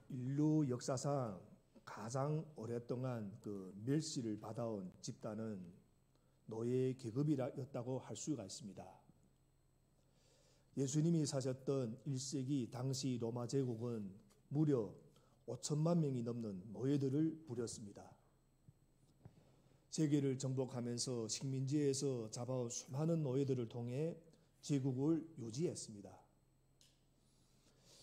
인류 역사상 가장 오랫동안 그 멸시를 받아온 집단은 노예 계급이었다고 할 수가 있습니다. 예수님이 사셨던 1세기 당시 로마 제국은 무려 5천만 명이 넘는 노예들을 부렸습니다. 세계를 정복하면서 식민지에서 잡아온 수많은 노예들을 통해 제국을 유지했습니다.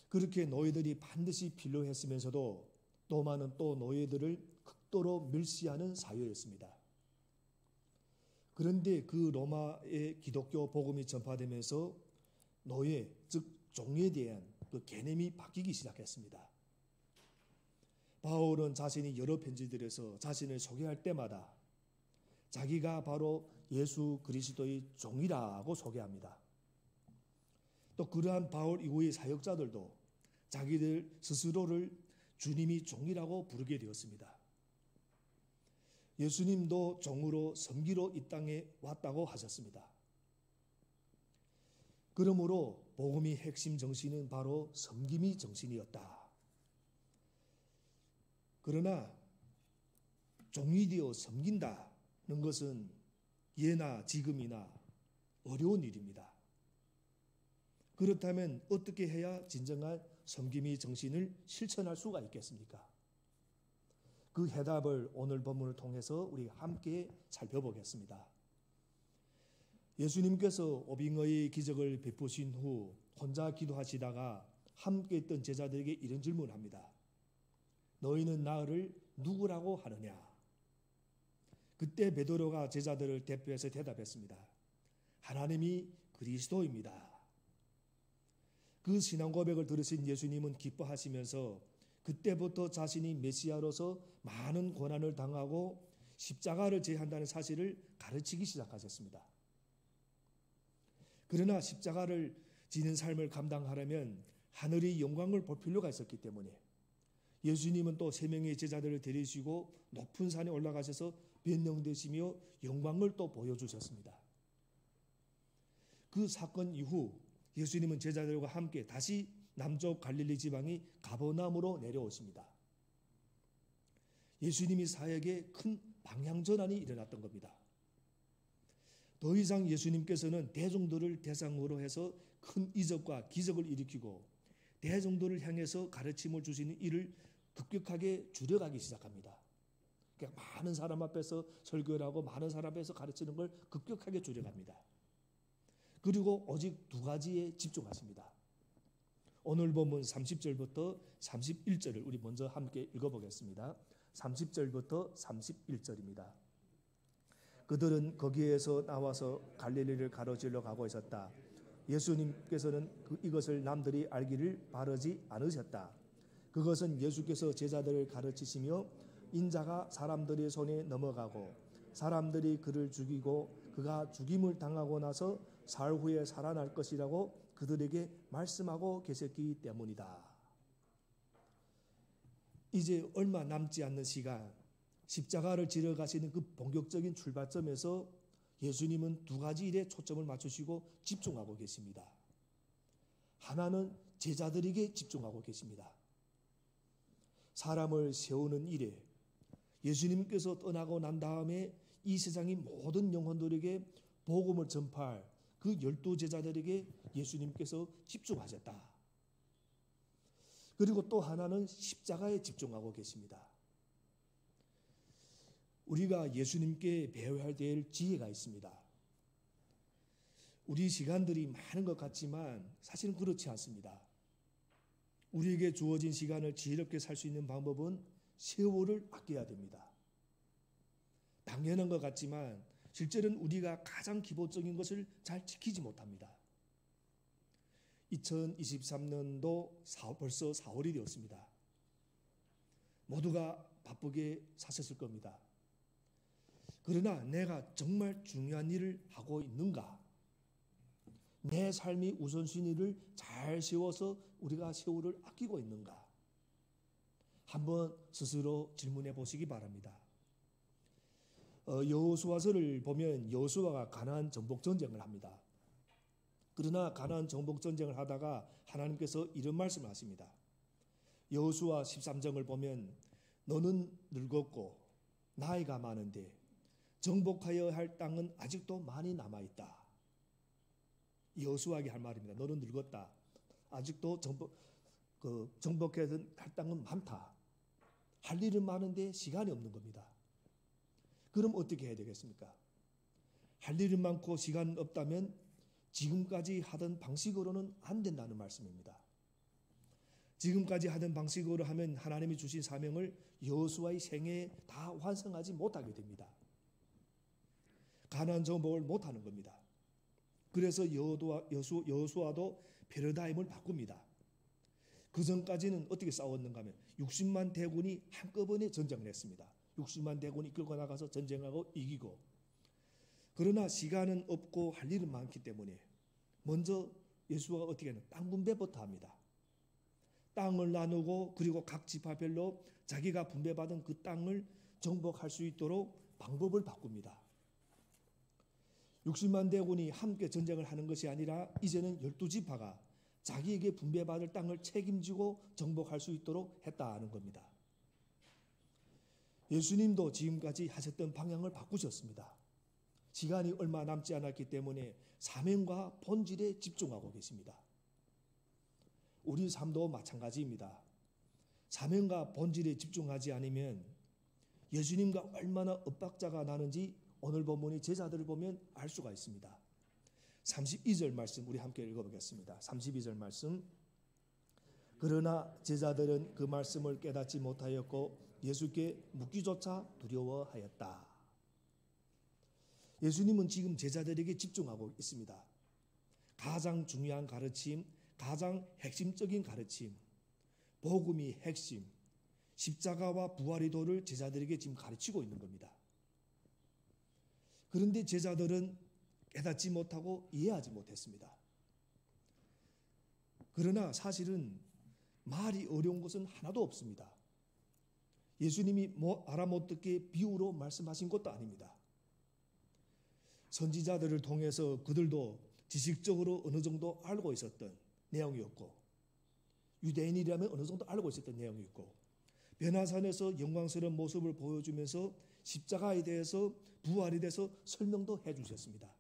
그렇게 노예들이 반드시 필요했으면서도 또 많은 또 노예들을 극도로 멸시하는 사회였습니다. 그런데 그 로마의 기독교 복음이 전파되면서 노예, 즉 종에 대한 그 개념이 바뀌기 시작했습니다. 바울은 자신이 여러 편지들에서 자신을 소개할 때마다 자기가 바로 예수 그리스도의 종이라고 소개합니다. 또 그러한 바울 이후의 사역자들도 자기들 스스로를 주님이 종이라고 부르게 되었습니다. 예수님도 종으로 섬기러 이 땅에 왔다고 하셨습니다. 그러므로 복음의 핵심 정신은 바로 섬김의 정신이었다. 그러나 종이 되어 섬긴다는 것은 예나 지금이나 어려운 일입니다. 그렇다면 어떻게 해야 진정한 섬김의 정신을 실천할 수가 있겠습니까? 그 해답을 오늘 본문을 통해서 우리 함께 살펴보겠습니다. 예수님께서 오병이어의 기적을 베푸신 후 혼자 기도하시다가 함께 있던 제자들에게 이런 질문을 합니다. 너희는 나를 누구라고 하느냐? 그때 베드로가 제자들을 대표해서 대답했습니다. 하나님이 그리스도입니다. 그 신앙 고백을 들으신 예수님은 기뻐하시면서 그때부터 자신이 메시아로서 많은 고난을 당하고 십자가를 제한다는 사실을 가르치기 시작하셨습니다. 그러나 십자가를 지는 삶을 감당하려면 하늘의 영광을 볼 필요가 있었기 때문에 예수님은 또 세 명의 제자들을 데리시고 높은 산에 올라가셔서 변명되시며 영광을 또 보여주셨습니다. 그 사건 이후 예수님은 제자들과 함께 다시 남쪽 갈릴리 지방의 가버나움으로 내려오십니다. 예수님이 사역에 큰 방향 전환이 일어났던 겁니다. 더 이상 예수님께서는 대중들을 대상으로 해서 큰 이적과 기적을 일으키고 대중들을 향해서 가르침을 주시는 일을 급격하게 줄여가기 시작합니다. 그러니까 많은 사람 앞에서 설교를 하고 많은 사람 앞에서 가르치는 걸 급격하게 줄여갑니다. 그리고 오직 두 가지에 집중하십니다. 오늘 본문 30절부터 31절을 우리 먼저 함께 읽어보겠습니다. 30절부터 31절입니다. 그들은 거기에서 나와서 갈릴리를 가로질러 가고 있었다. 예수님께서는 이것을 남들이 알기를 바라지 않으셨다. 그것은 예수께서 제자들을 가르치시며 인자가 사람들의 손에 넘어가고 사람들이 그를 죽이고 그가 죽임을 당하고 나서 사흘 후에 살아날 것이라고 그들에게 말씀하고 계셨기 때문이다. 이제 얼마 남지 않는 시간, 십자가를 지러 가시는 그 본격적인 출발점에서 예수님은 두 가지 일에 초점을 맞추시고 집중하고 계십니다. 하나는 제자들에게 집중하고 계십니다. 사람을 세우는 일에 예수님께서 떠나고 난 다음에 이 세상의 모든 영혼들에게 복음을 전파할 그 12 제자들에게 예수님께서 집중하셨다. 그리고 또 하나는 십자가에 집중하고 계십니다. 우리가 예수님께 배워야 될 지혜가 있습니다. 우리 시간들이 많은 것 같지만 사실은 그렇지 않습니다. 우리에게 주어진 시간을 지혜롭게 살 수 있는 방법은 세월을 아껴야 됩니다. 당연한 것 같지만 실제로는 우리가 가장 기본적인 것을 잘 지키지 못합니다. 2023년도 벌써 4월이 되었습니다. 모두가 바쁘게 사셨을 겁니다. 그러나 내가 정말 중요한 일을 하고 있는가? 내 삶이 우선순위를 잘 세워서 우리가 세월을 아끼고 있는가? 한번 스스로 질문해 보시기 바랍니다. 여호수아서를 보면 여호수아가 가나안 정복 전쟁을 합니다. 그러나 가나안 정복 전쟁을 하다가 하나님께서 이런 말씀을 하십니다. 여호수아 13장을 보면 너는 늙었고 나이가 많은데 정복하여야 할 땅은 아직도 많이 남아있다. 여호수아에게 할 말입니다. 너는 늙었다. 아직도 정복해야 할 땅은 많다. 할 일은 많은데 시간이 없는 겁니다. 그럼 어떻게 해야 되겠습니까? 할 일은 많고 시간 없다면 지금까지 하던 방식으로는 안 된다는 말씀입니다. 지금까지 하던 방식으로 하면 하나님이 주신 사명을 여호수아의 생애에 다 완성하지 못하게 됩니다. 가나안 정복을 못하는 겁니다. 그래서 여호수아도 패러다임을 바꿉니다. 그 전까지는 어떻게 싸웠는가 하면 60만 대군이 한꺼번에 전쟁을 했습니다. 60만 대군이 끌고 나가서 전쟁하고 이기고, 그러나 시간은 없고 할 일은 많기 때문에 먼저 여호수아가 어떻게 하는 땅 분배부터 합니다. 땅을 나누고 그리고 각 지파별로 자기가 분배받은 그 땅을 정복할 수 있도록 방법을 바꿉니다. 60만 대군이 함께 전쟁을 하는 것이 아니라 이제는 12지파가 자기에게 분배받을 땅을 책임지고 정복할 수 있도록 했다는 겁니다. 예수님도 지금까지 하셨던 방향을 바꾸셨습니다. 시간이 얼마 남지 않았기 때문에 사명과 본질에 집중하고 계십니다. 우리 삶도 마찬가지입니다. 사명과 본질에 집중하지 않으면 예수님과 얼마나 엇박자가 나는지 오늘 본문의 제자들을 보면 알 수가 있습니다. 32절 말씀 우리 함께 읽어보겠습니다. 32절 말씀. 그러나 제자들은 그 말씀을 깨닫지 못하였고 예수께 묻기조차 두려워하였다. 예수님은 지금 제자들에게 집중하고 있습니다. 가장 중요한 가르침, 가장 핵심적인 가르침, 복음이 핵심, 십자가와 부활의 도를 제자들에게 지금 가르치고 있는 겁니다. 그런데 제자들은 깨닫지 못하고 이해하지 못했습니다. 그러나 사실은 말이 어려운 것은 하나도 없습니다. 예수님이 알아못듣게 비유로 말씀하신 것도 아닙니다. 선지자들을 통해서 그들도 지식적으로 어느 정도 알고 있었던 내용이었고, 유대인이라면 어느 정도 알고 있었던 내용이었고, 변화산에서 영광스러운 모습을 보여주면서 십자가에 대해서 부활에 대해서 설명도 해주셨습니다.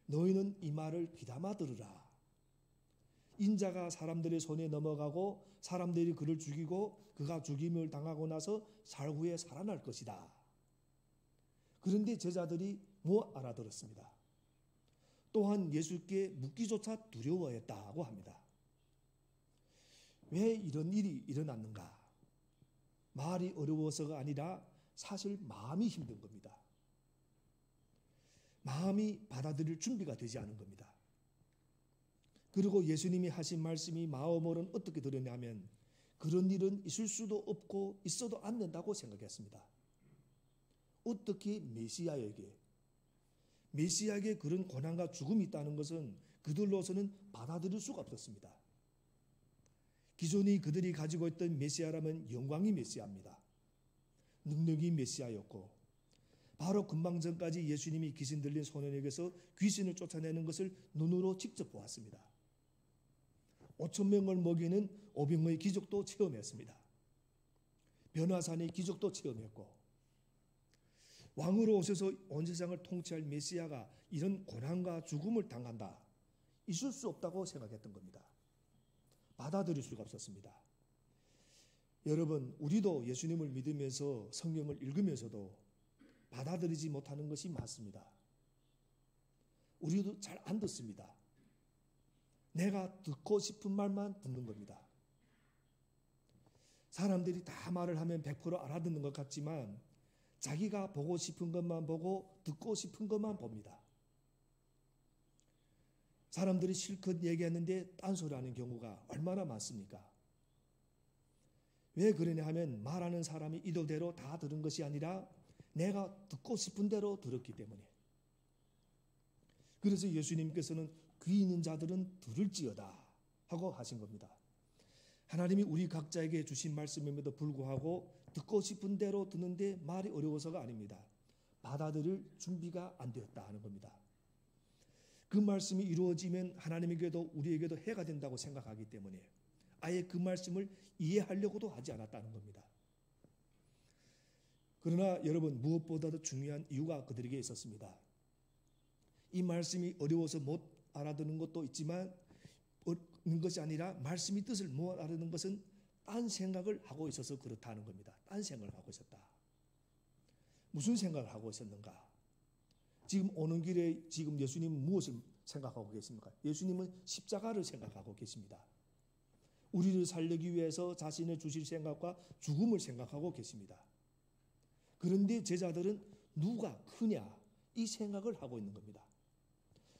너희는 이 말을 귀담아 들으라. 인자가 사람들의 손에 넘어가고 사람들이 그를 죽이고 그가 죽임을 당하고 나서 사흘 후에 살아날 것이다. 그런데 제자들이 못 알아들었습니다. 또한 예수께 묻기조차 두려워했다고 합니다. 왜 이런 일이 일어났는가? 말이 어려워서가 아니라 사실 마음이 힘든 겁니다. 마음이 받아들일 준비가 되지 않은 겁니다. 그리고 예수님이 하신 말씀이 마음으로는 어떻게 들었냐면 그런 일은 있을 수도 없고 있어도 안 된다고 생각했습니다. 어떻게 메시아에게 그런 고난과 죽음이 있다는 것은 그들로서는 받아들일 수가 없었습니다. 기존이 그들이 가지고 있던 메시아라면 영광이 메시아입니다. 능력이 메시아였고, 바로 금방 전까지 예수님이 귀신 들린 소년에게서 귀신을 쫓아내는 것을 눈으로 직접 보았습니다. 5,000명을 먹이는 오병의 기적도 체험했습니다. 변화산의 기적도 체험했고, 왕으로 오셔서 온 세상을 통치할 메시아가 이런 고난과 죽음을 당한다, 있을 수 없다고 생각했던 겁니다. 받아들일 수가 없었습니다. 여러분, 우리도 예수님을 믿으면서 성경을 읽으면서도 받아들이지 못하는 것이 많습니다. 우리도 잘 안 듣습니다. 내가 듣고 싶은 말만 듣는 겁니다. 사람들이 다 말을 하면 100% 알아듣는 것 같지만 자기가 보고 싶은 것만 보고 듣고 싶은 것만 봅니다. 사람들이 실컷 얘기하는데 딴소리하는 경우가 얼마나 많습니까? 왜 그러냐 하면 말하는 사람이 이도대로 다 들은 것이 아니라 내가 듣고 싶은 대로 들었기 때문에. 그래서 예수님께서는 귀 있는 자들은 들을지어다 하고 하신 겁니다. 하나님이 우리 각자에게 주신 말씀임에도 불구하고 듣고 싶은 대로 듣는데 말이 어려워서가 아닙니다. 받아들일 준비가 안 되었다 하는 겁니다. 그 말씀이 이루어지면 하나님에게도 우리에게도 해가 된다고 생각하기 때문에 아예 그 말씀을 이해하려고도 하지 않았다는 겁니다. 그러나 여러분, 무엇보다도 중요한 이유가 그들에게 있었습니다. 이 말씀이 어려워서 못 알아듣는 것도 있지만 어려운 것이 아니라 말씀의 뜻을 못 알아듣는 것은 딴 생각을 하고 있어서 그렇다는 겁니다. 딴 생각을 하고 있었다. 무슨 생각을 하고 있었는가? 지금 오는 길에 지금 예수님은 무엇을 생각하고 계십니까? 예수님은 십자가를 생각하고 계십니다. 우리를 살리기 위해서 자신을 주실 생각과 죽음을 생각하고 계십니다. 그런데 제자들은 누가 크냐? 이 생각을 하고 있는 겁니다.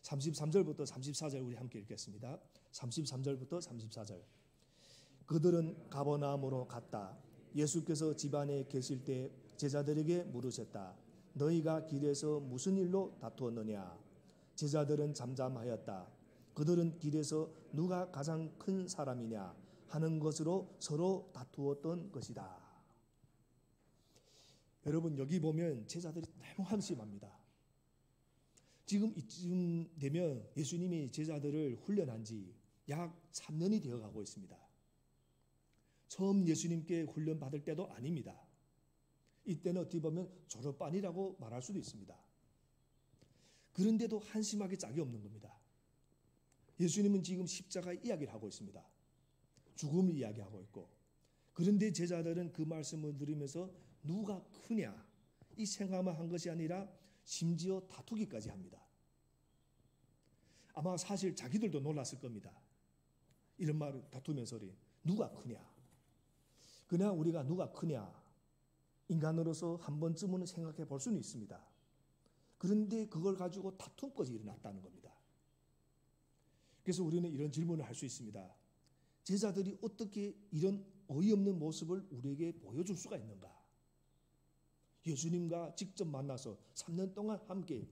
33절부터 34절 우리 함께 읽겠습니다. 33절부터 34절. 그들은 가버나움으로 갔다. 예수께서 집안에 계실 때 제자들에게 물으셨다. 너희가 길에서 무슨 일로 다투었느냐? 제자들은 잠잠하였다. 그들은 길에서 누가 가장 큰 사람이냐 하는 것으로 서로 다투었던 것이다. 여러분, 여기 보면 제자들이 너무 한심합니다. 지금 이쯤 되면 예수님이 제자들을 훈련한 지 약 3년이 되어 가고 있습니다. 처음 예수님께 훈련 받을 때도 아닙니다. 이때는 어떻게 보면 졸업반이라고 말할 수도 있습니다. 그런데도 한심하게 짝이 없는 겁니다. 예수님은 지금 십자가 이야기를 하고 있습니다. 죽음을 이야기하고 있고, 그런데 제자들은 그 말씀을 들으면서 누가 크냐 이 생각만 한 것이 아니라 심지어 다투기까지 합니다. 아마 사실 자기들도 놀랐을 겁니다. 이런 말을 다투면서 누가 크냐? 그냥 우리가 누가 크냐? 인간으로서 한 번쯤은 생각해 볼 수는 있습니다. 그런데 그걸 가지고 다툼까지 일어났다는 겁니다. 그래서 우리는 이런 질문을 할 수 있습니다. 제자들이 어떻게 이런 어이없는 모습을 우리에게 보여줄 수가 있는가? 예수님과 직접 만나서 3년 동안 함께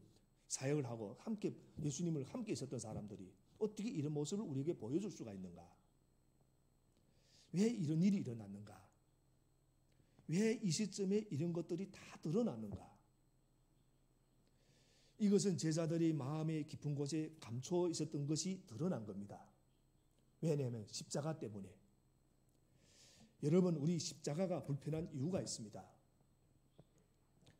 사역을 하고 함께 예수님을 함께 있었던 사람들이 어떻게 이런 모습을 우리에게 보여줄 수가 있는가? 왜 이런 일이 일어났는가? 왜 이 시점에 이런 것들이 다 드러났는가? 이것은 제자들이 마음의 깊은 곳에 감춰 있었던 것이 드러난 겁니다. 왜냐하면 십자가 때문에. 여러분, 우리 십자가가 불편한 이유가 있습니다.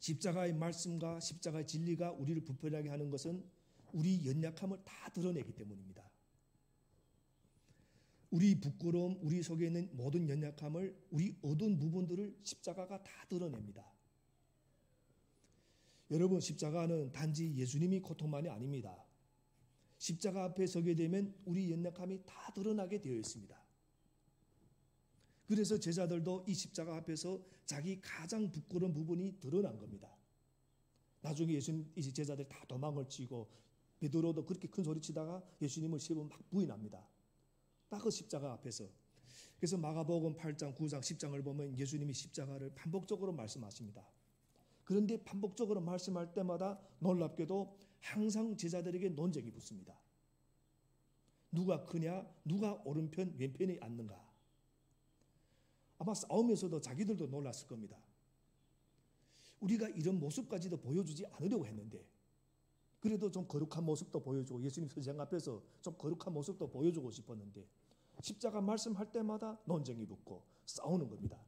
십자가의 말씀과 십자가의 진리가 우리를 불편하게 하는 것은 우리 연약함을 다 드러내기 때문입니다. 우리 부끄러움, 우리 속에 있는 모든 연약함을, 우리 어두운 부분들을 십자가가 다 드러냅니다. 여러분, 십자가는 단지 예수님이 고통만이 아닙니다. 십자가 앞에 서게 되면 우리 연약함이 다 드러나게 되어 있습니다. 그래서 제자들도 이 십자가 앞에서 자기 가장 부끄러운 부분이 드러난 겁니다. 나중에 예수님, 이 제자들 다 도망을 치고 베드로도 그렇게 큰 소리 치다가 예수님을 씹어 막 부인합니다. 딱 그 십자가 앞에서. 그래서 마가복음 8장, 9장, 10장을 보면 예수님이 십자가를 반복적으로 말씀하십니다. 그런데 반복적으로 말씀할 때마다 놀랍게도 항상 제자들에게 논쟁이 붙습니다. 누가 크냐? 누가 오른편, 왼편에 앉는가? 아마 싸우면서도 자기들도 놀랐을 겁니다. 우리가 이런 모습까지도 보여주지 않으려고 했는데, 그래도 좀 거룩한 모습도 보여주고 예수님 선생 앞에서 좀 거룩한 모습도 보여주고 싶었는데 십자가 말씀할 때마다 논쟁이 붙고 싸우는 겁니다.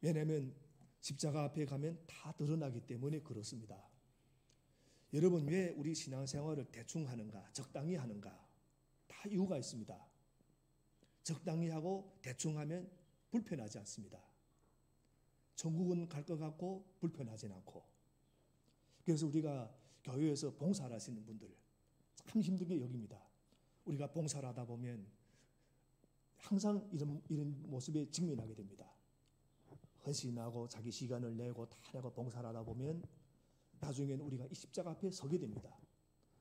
왜냐하면 십자가 앞에 가면 다 드러나기 때문에 그렇습니다. 여러분, 왜 우리 신앙생활을 대충 하는가, 적당히 하는가? 다 이유가 있습니다. 적당히 하고 대충 하면 불편하지 않습니다. 천국은 갈 것 같고 불편하진 않고. 그래서 우리가 교회에서 봉사를 하시는 분들 참 힘들게 여깁니다. 우리가 봉사를 하다 보면 항상 이런 모습에 직면하게 됩니다. 헌신하고 자기 시간을 내고 다 내고 봉사를 하다 보면 나중에는 우리가 이 십자가 앞에 서게 됩니다.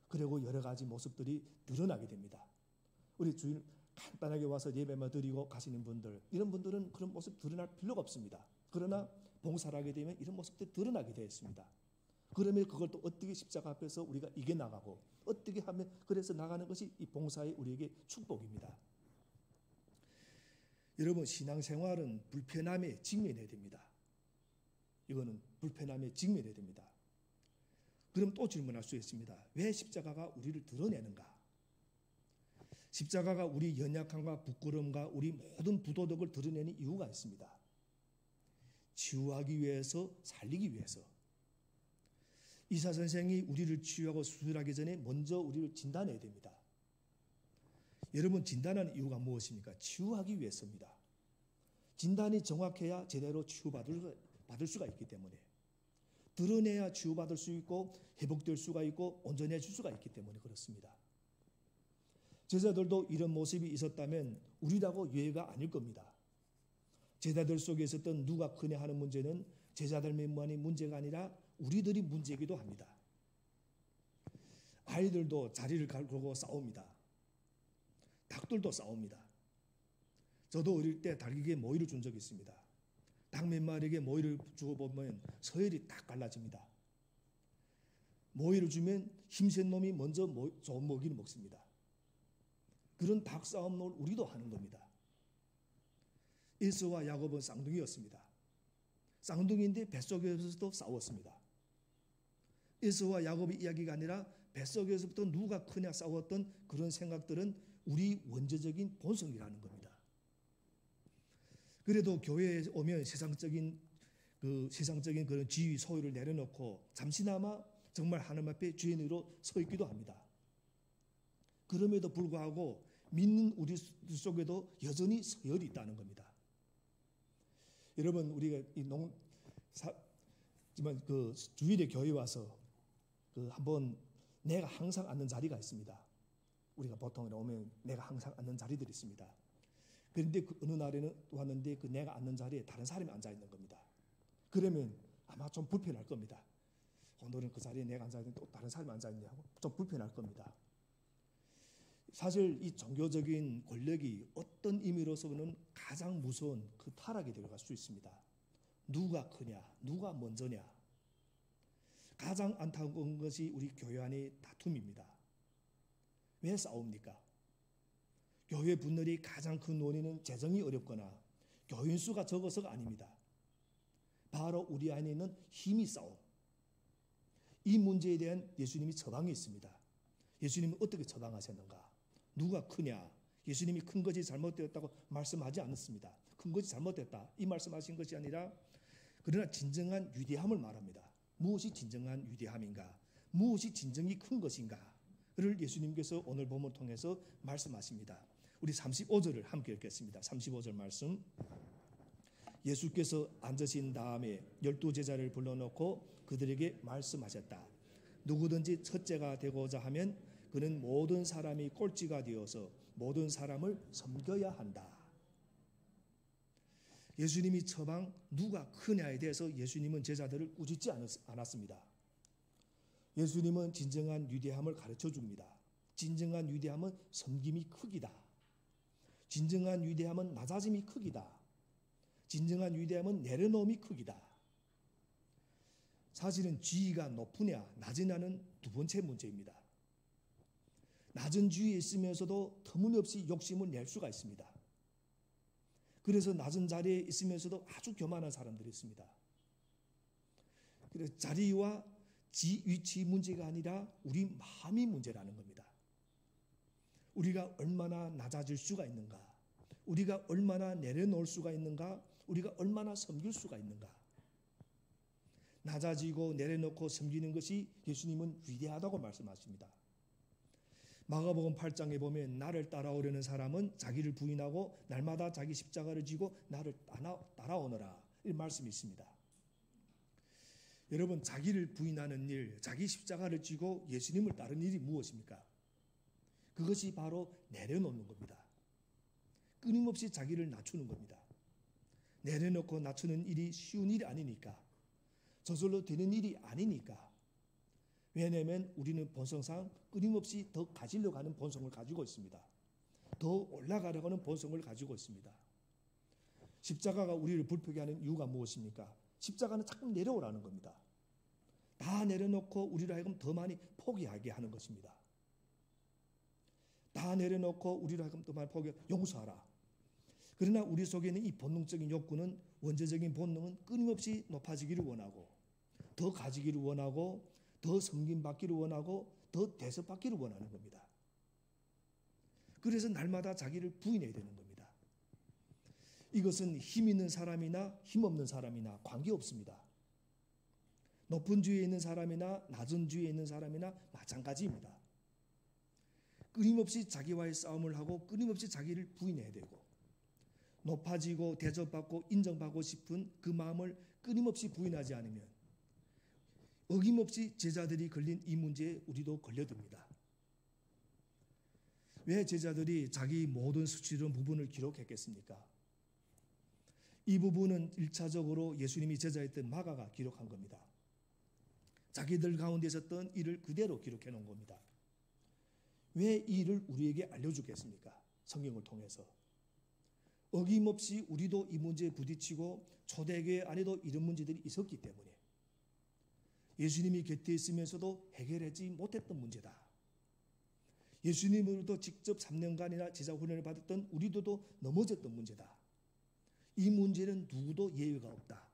그리고 여러 가지 모습들이 드러나게 됩니다. 우리 주일 간단하게 와서 예배만 드리고 가시는 분들, 이런 분들은 그런 모습 드러날 필요가 없습니다. 그러나 봉사를 하게 되면 이런 모습들이 드러나게 되어 있습니다. 그러면 그걸 또 어떻게 십자가 앞에서 우리가 이겨나가고 어떻게 하면 그래서 나가는 것이 이 봉사의 우리에게 축복입니다. 여러분, 신앙생활은 불편함에 직면해야 됩니다. 이거는 불편함에 직면해야 됩니다. 그럼 또 질문할 수 있습니다. 왜 십자가가 우리를 드러내는가? 십자가가 우리 연약함과 부끄러움과 우리 모든 부도덕을 드러내는 이유가 있습니다. 치유하기 위해서, 살리기 위해서. 의사 선생이 우리를 치유하고 수술하기 전에 먼저 우리를 진단해야 됩니다. 여러분, 진단하는 이유가 무엇입니까? 치유하기 위해서입니다. 진단이 정확해야 제대로 치유받을 수가 있기 때문에, 드러내야 치유받을 수 있고 회복될 수가 있고 온전해질 수가 있기 때문에 그렇습니다. 제자들도 이런 모습이 있었다면 우리라고 예외가 아닐 겁니다. 제자들 속에 있었던 누가 크냐 하는 문제는 제자들만이 문제가 아니라 우리들이 문제이기도 합니다. 아이들도 자리를 걸고 싸웁니다. 닭들도 싸웁니다. 저도 어릴 때 닭에게 모이를 준 적이 있습니다. 닭 몇 마리에게 모이를 주고 보면 서열이 딱 갈라집니다. 모이를 주면 힘센 놈이 먼저 좋은 먹이를 먹습니다. 그런 닭 싸움을 우리도 하는 겁니다. 에서와 야곱은 쌍둥이였습니다. 쌍둥이인데 뱃속에서도 싸웠습니다. 에서와 야곱의 이야기가 아니라 뱃속에서부터 누가 크냐 싸웠던 그런 생각들은 우리 원죄적인 본성이라는 겁니다. 그래도 교회에 오면 세상적인 그런 지위 소유를 내려놓고 잠시나마 정말 하나님 앞에 주인으로 서 있기도 합니다. 그럼에도 불구하고 믿는 우리 속에도 여전히 서열이 있다는 겁니다. 여러분, 우리가 그 주일에 교회 와서 한번 내가 항상 앉는 자리가 있습니다. 우리가 보통 오면 내가 항상 앉는 자리들이 있습니다. 그런데 어느 날에는 왔는데 그 내가 앉는 자리에 다른 사람이 앉아 있는 겁니다. 그러면 아마 좀 불편할 겁니다. 오늘은 그 자리에 내가 앉아 있는데 또 다른 사람이 앉아 있냐 하고 좀 불편할 겁니다. 사실 이 종교적인 권력이 어떤 의미로서는 가장 무서운 그 타락에 들어갈 수 있습니다. 누가 크냐, 누가 먼저냐. 가장 안타까운 것이 우리 교회 안의 다툼입니다. 왜 싸웁니까? 교회 분들이 가장 큰 원인은 재정이 어렵거나 교인 수가 적어서가 아닙니다. 바로 우리 안에 있는 힘이 싸움. 이 문제에 대한 예수님이 처방이 있습니다. 예수님은 어떻게 처방하셨는가? 누가 크냐? 예수님이 큰 것이 잘못되었다고 말씀하지 않았습니다. 큰 것이 잘못됐다 이 말씀하신 것이 아니라 그러나 진정한 위대함을 말합니다. 무엇이 진정한 위대함인가? 무엇이 진정이 큰 것인가를 예수님께서 오늘 본문을 통해서 말씀하십니다. 우리 35절을 함께 읽겠습니다. 35절 말씀. 예수께서 앉으신 다음에 12제자를 불러놓고 그들에게 말씀하셨다. 누구든지 첫째가 되고자 하면 그는 모든 사람이 꼴찌가 되어서 모든 사람을 섬겨야 한다. 예수님이 처방 누가 크냐에 대해서 예수님은 제자들을 꾸짖지 않았습니다. 예수님은 진정한 위대함을 가르쳐 줍니다. 진정한 위대함은 섬김이 크기다. 진정한 위대함은 낮아짐이 크기다. 진정한 위대함은 내려놓음이 크기다. 사실은 지위가 높으냐 낮으냐는 두 번째 문제입니다. 낮은 지위에 있으면서도 터무니없이 욕심을 낼 수가 있습니다. 그래서 낮은 자리에 있으면서도 아주 교만한 사람들이 있습니다. 그래서 자리와 위치 문제가 아니라 우리 마음이 문제라는 겁니다. 우리가 얼마나 낮아질 수가 있는가? 우리가 얼마나 내려놓을 수가 있는가? 우리가 얼마나 섬길 수가 있는가? 낮아지고 내려놓고 섬기는 것이 예수님은 위대하다고 말씀하십니다. 마가복음 8장에 보면 나를 따라오려는 사람은 자기를 부인하고 날마다 자기 십자가를 지고 나를 따라오너라 이 말씀이 있습니다. 여러분, 자기를 부인하는 일, 자기 십자가를 지고 예수님을 따르는 일이 무엇입니까? 그것이 바로 내려놓는 겁니다. 끊임없이 자기를 낮추는 겁니다. 내려놓고 낮추는 일이 쉬운 일이 아니니까, 저절로 되는 일이 아니니까. 왜냐하면 우리는 본성상 끊임없이 더 가지려고 하는 본성을 가지고 있습니다. 더 올라가려고 하는 본성을 가지고 있습니다. 십자가가 우리를 불편하게 하는 이유가 무엇입니까? 십자가는 자꾸 내려오라는 겁니다. 다 내려놓고 우리를 하여금 더 많이 포기하게 하는 것입니다. 다 내려놓고 우리를 하여금 더 많이 용서하라. 그러나 우리 속에 있는 이 본능적인 욕구는, 원죄적인 본능은 끊임없이 높아지기를 원하고, 더 가지기를 원하고, 더 섬김받기를 원하고, 더 대접받기를 원하는 겁니다. 그래서 날마다 자기를 부인해야 되는 겁니다. 이것은 힘 있는 사람이나 힘 없는 사람이나 관계없습니다. 높은 주위에 있는 사람이나 낮은 주위에 있는 사람이나 마찬가지입니다. 끊임없이 자기와의 싸움을 하고 끊임없이 자기를 부인해야 되고, 높아지고 대접받고 인정받고 싶은 그 마음을 끊임없이 부인하지 않으면 어김없이 제자들이 걸린 이 문제에 우리도 걸려듭니다. 왜 제자들이 자기 모든 수치스러운 부분을 기록했겠습니까? 이 부분은 1차적으로 예수님이 제자였던 마가가 기록한 겁니다. 자기들 가운데 있었던 일을 그대로 기록해 놓은 겁니다. 왜 이 일을 우리에게 알려주겠습니까? 성경을 통해서. 어김없이 우리도 이 문제에 부딪히고 초대교회 안에도 이런 문제들이 있었기 때문에 예수님이 곁에 있으면서도 해결하지 못했던 문제다. 예수님으로부터 직접 3년간이나 제자 훈련을 받았던 우리도 넘어졌던 문제다. 이 문제는 누구도 예외가 없다.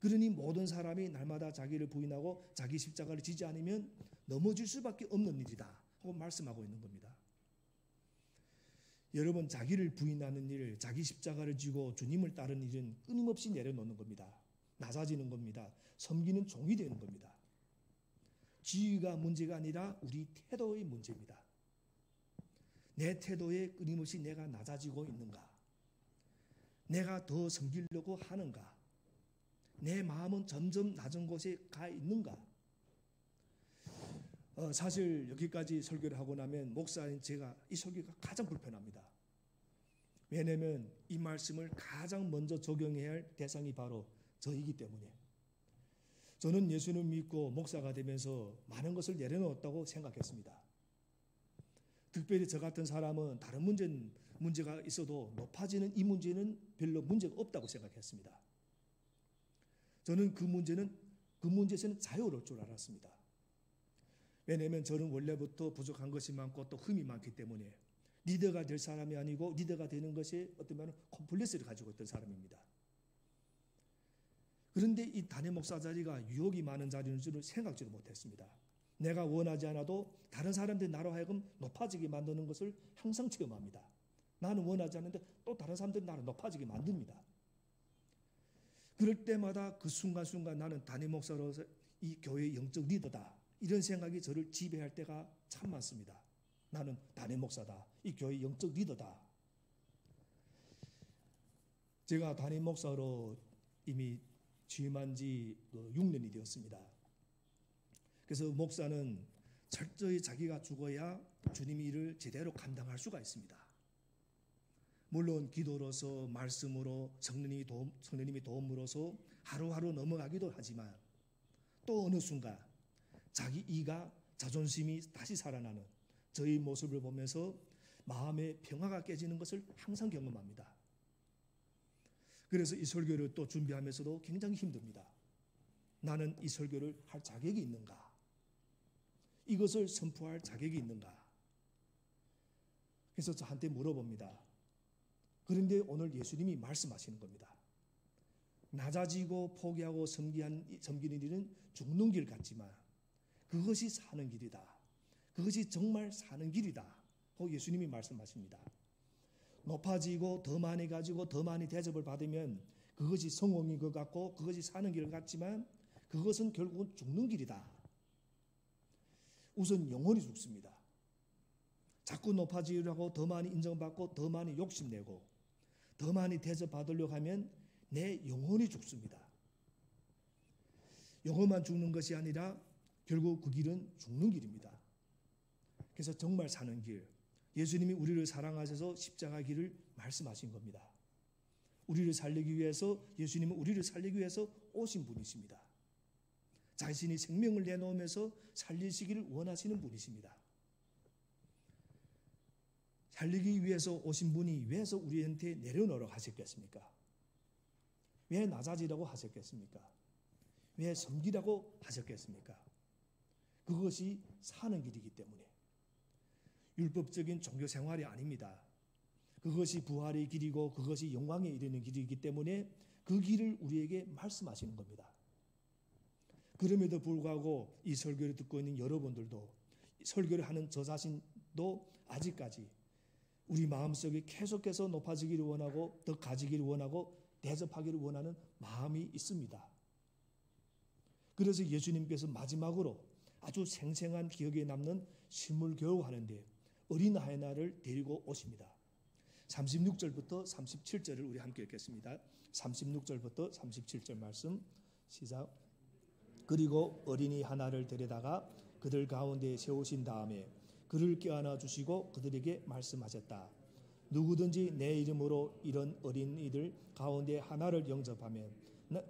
그러니 모든 사람이 날마다 자기를 부인하고 자기 십자가를 지지 않으면 넘어질 수밖에 없는 일이다 하고 말씀하고 있는 겁니다. 여러분, 자기를 부인하는 일, 자기 십자가를 지고 주님을 따르는 일은 끊임없이 내려놓는 겁니다. 낮아지는 겁니다. 섬기는 종이 되는 겁니다. 지위가 문제가 아니라 우리 태도의 문제입니다. 내 태도에 끊임없이 내가 낮아지고 있는가? 내가 더 섬기려고 하는가? 내 마음은 점점 낮은 곳에 가 있는가? 사실 여기까지 설교를 하고 나면 목사인 제가 이 설교가 가장 불편합니다. 왜냐하면 이 말씀을 가장 먼저 적용해야 할 대상이 바로 저이기 때문에. 저는 예수님을 믿고 목사가 되면서 많은 것을 내려놓았다고 생각했습니다. 특별히 저 같은 사람은 다른 문제가 있어도 높아지는 이 문제는 별로 문제가 없다고 생각했습니다. 저는 그 문제에서는 자유로울 줄 알았습니다. 왜냐하면 저는 원래부터 부족한 것이 많고 또 흠이 많기 때문에 리더가 될 사람이 아니고 리더가 되는 것이 어떤 면은 콤플렉스를 가지고 있던 사람입니다. 그런데 이 단임 목사 자리가 유혹이 많은 자리인 줄을 생각지도 못했습니다. 내가 원하지 않아도 다른 사람들이 나로 하여금 높아지게 만드는 것을 항상 체험합니다. 나는 원하지 않는데 또 다른 사람들이 나를 높아지게 만듭니다. 그럴 때마다 그 순간순간 나는 단임 목사로서 이 교회의 영적 리더다, 이런 생각이 저를 지배할 때가 참 많습니다. 나는 단임 목사다, 이 교회의 영적 리더다. 제가 단임 목사로 이미 취임한 지 6년이 되었습니다. 그래서 목사는 철저히 자기가 죽어야 주님의 일을 제대로 감당할 수가 있습니다. 물론 기도로서 말씀으로 성령님이 도움으로서 하루하루 넘어가기도 하지만 또 어느 순간 자기 이가 자존심이 다시 살아나는 저희 모습을 보면서 마음의 평화가 깨지는 것을 항상 경험합니다. 그래서 이 설교를 또 준비하면서도 굉장히 힘듭니다. 나는 이 설교를 할 자격이 있는가? 이것을 선포할 자격이 있는가? 그래서 저한테 물어봅니다. 그런데 오늘 예수님이 말씀하시는 겁니다. 낮아지고 포기하고 섬기는 일은 죽는 길 같지만 그것이 사는 길이다. 그것이 정말 사는 길이다. 예수님이 말씀하십니다. 높아지고 더 많이 가지고 더 많이 대접을 받으면 그것이 성공인 것 같고 그것이 사는 길 같지만 그것은 결국은 죽는 길이다. 우선 영혼이 죽습니다. 자꾸 높아지려고 더 많이 인정받고 더 많이 욕심내고 더 많이 대접받으려고 하면 내 영혼이 죽습니다. 영혼만 죽는 것이 아니라 결국 그 길은 죽는 길입니다. 그래서 정말 사는 길, 예수님이 우리를 사랑하셔서 십자가 길을 말씀하신 겁니다. 우리를 살리기 위해서, 예수님은 우리를 살리기 위해서 오신 분이십니다. 자신이 생명을 내놓으면서 살리시기를 원하시는 분이십니다. 살리기 위해서 오신 분이 왜서 우리한테 내려놓으라고 하셨겠습니까? 왜 낮아지라고 하셨겠습니까? 왜 섬기라고 하셨겠습니까? 그것이 사는 길이기 때문에. 율법적인 종교 생활이 아닙니다. 그것이 부활의 길이고 그것이 영광에 이르는 길이기 때문에 그 길을 우리에게 말씀하시는 겁니다. 그럼에도 불구하고 이 설교를 듣고 있는 여러분들도 설교를 하는 저 자신 아직까지 우리 마음속에 계속해서 높아지기를 원하고 더 가지기를 원하고 대접하기를 원하는 마음이 있습니다. 그래서 예수님께서 마지막으로 아주 생생한 기억에 남는 신물교우 하는데 어린 하나를 데리고 오십니다. 36절부터 37절을 우리 함께 읽겠습니다. 36절부터 37절 말씀 시작. 그리고 어린이 하나를 데려다가 그들 가운데 세우신 다음에 그를 껴안아 주시고 그들에게 말씀하셨다. 누구든지 내 이름으로 이런 어린이들 가운데 하나를 영접하면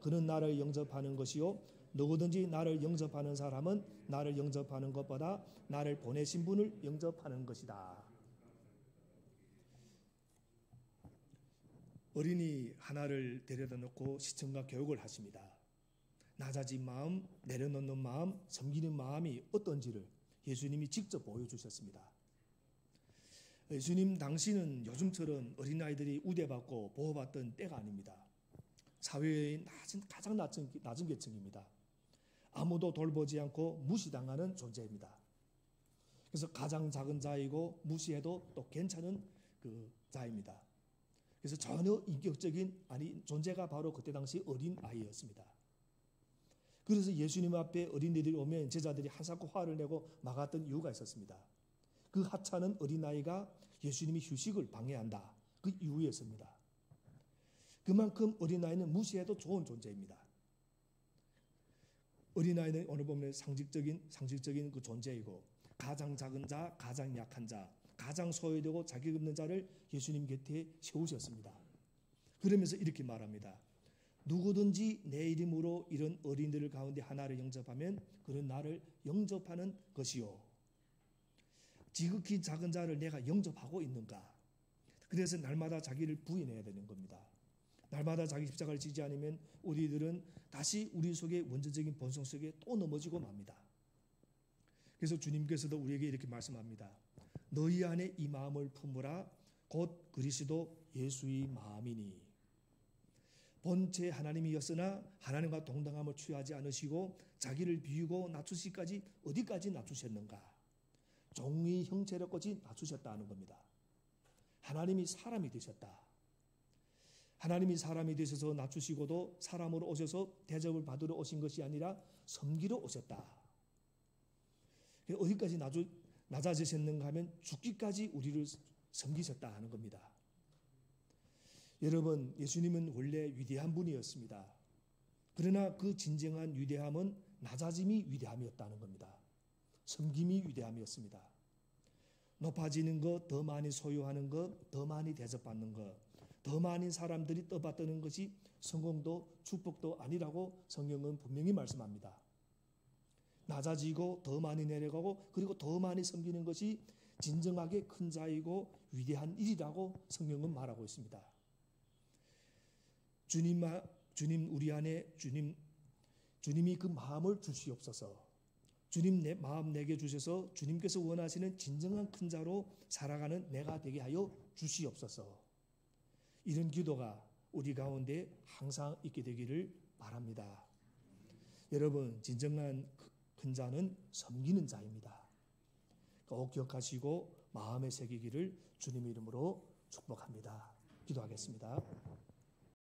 그는 나를 영접하는 것이요 누구든지 나를 영접하는 사람은 나를 영접하는 것보다 나를 보내신 분을 영접하는 것이다. 어린이 하나를 데려다 놓고 시청과 교육을 하십니다. 낮아진 마음, 내려놓는 마음, 섬기는 마음이 어떤지를 예수님이 직접 보여주셨습니다. 예수님 당시는 요즘처럼 어린아이들이 우대받고 보호받던 때가 아닙니다. 사회의 가장 낮은 계층입니다. 아무도 돌보지 않고 무시당하는 존재입니다. 그래서 가장 작은 자이고 무시해도 또 괜찮은 그 자입니다. 그래서 전혀 인격적인 존재가 바로 그때 당시 어린 아이였습니다. 그래서 예수님 앞에 어린이들이 오면 제자들이 한사코 화를 내고 막았던 이유가 있었습니다. 그 하찮은 어린아이가 예수님이 휴식을 방해한다. 그 이유였습니다. 그만큼 어린아이는 무시해도 좋은 존재입니다. 어린아이는 오늘 보면 상식적인 그 존재이고 가장 작은 자, 가장 약한 자, 가장 소외되고 자격 없는 자를 예수님 곁에 세우셨습니다. 그러면서 이렇게 말합니다. 누구든지 내 이름으로 이런 어린이들 가운데 하나를 영접하면 그는 나를 영접하는 것이요. 지극히 작은 자를 내가 영접하고 있는가? 그래서 날마다 자기를 부인해야 되는 겁니다. 날마다 자기 십자가를 지지 않으면 우리들은 다시 우리 속의 원초적인 본성 속에 또 넘어지고 맙니다. 그래서 주님께서도 우리에게 이렇게 말씀합니다. 너희 안에 이 마음을 품으라 곧 그리스도 예수의 마음이니. 본체 하나님이었으나 하나님과 동등함을 취하지 않으시고 자기를 비우고 낮추시기까지 어디까지 낮추셨는가? 종의 형체로까지 낮추셨다는 겁니다. 하나님이 사람이 되셨다. 하나님이 사람이 되셔서 낮추시고도 사람으로 오셔서 대접을 받으러 오신 것이 아니라 섬기러 오셨다. 어디까지 낮아지셨는가 하면 죽기까지 우리를 섬기셨다 하는 겁니다. 여러분, 예수님은 원래 위대한 분이었습니다. 그러나 그 진정한 위대함은 낮아짐이 위대함이었다는 겁니다. 섬김이 위대함이었습니다. 높아지는 것, 더 많이 소유하는 것, 더 많이 대접받는 것, 더 많은 사람들이 떠받드는 것이 성공도 축복도 아니라고 성경은 분명히 말씀합니다. 낮아지고 더 많이 내려가고 그리고 더 많이 섬기는 것이 진정하게 큰 자이고 위대한 일이라고 성경은 말하고 있습니다. 주님 우리 안에 주님이 그 마음을 주시옵소서. 주님 내 마음 내게 주셔서 주님께서 원하시는 진정한 큰 자로 살아가는 내가 되게 하여 주시옵소서. 이런 기도가 우리 가운데 항상 있게 되기를 바랍니다. 여러분, 진정한 큰 자는 섬기는 자입니다. 꼭 기억하시고 마음에 새기기를 주님의 이름으로 축복합니다. 기도하겠습니다.